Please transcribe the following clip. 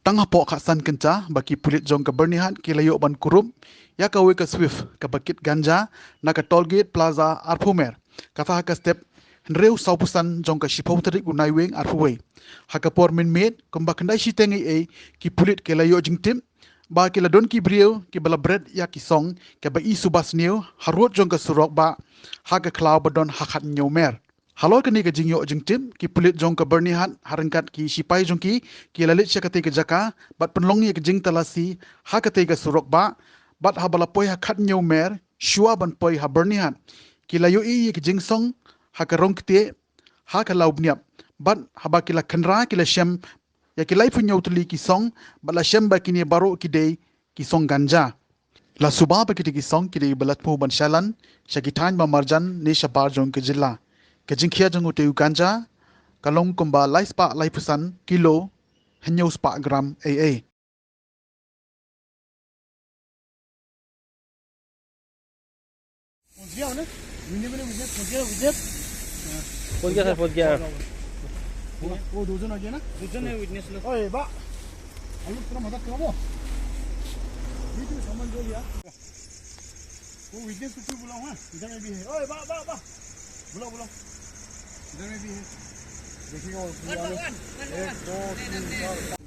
tangah po khasan kenca baki pulit jong ke bernihan kilayo ban kurum ya kawe ke swift ke bakit ganja na ke tollgate plaza arpumer kata ke step Nreu saupusan jong ka shipau tarik unai weng arpuwe. Hakapor min med kumba kendai shitengi ki pulit ke layo jingtim ba ke ladon ki brio ki bala bread ya ki song ke ba i subas new harut jong ka surok ba haka klau badon hakat nyomer. Halol kini ke jingyo jingtim ki pulit jong ka bernihan harangkat ki shipai jong ki lalit syakate ke jaka bat penlongi ke jing talasi hakate ke surok ba bat habala poi hakat nyomer shua ban poi ha bernihan ki layo i ke jing song haka rong kete haka lau bniap bat haba kila kenra kila shem ya kila ifu nyau ki song bat la shem ba kini baru kidei ki song ganja la suba ba kiti ki song kidei balat mu ban shalan syakitan ba marjan ne shabar jong ke jilla ke jingkhia jong uteu ganja kalong kumba lais pa laifusan kilo henyau spa gram AA पहुंच गया सर, पहुंच गया। वो दोजन आ गया ना, दूसरे ने विटनेस लो। ओए बा आलू थोड़ा मदद करो वो ये तो सामान जो लिया वो विटनेस को क्यों बुलाऊं हां इधर में भी है ओए बा बा बा बुलाओ बुलाओ इधर में भी है देखिएगा वो 1 2 3 4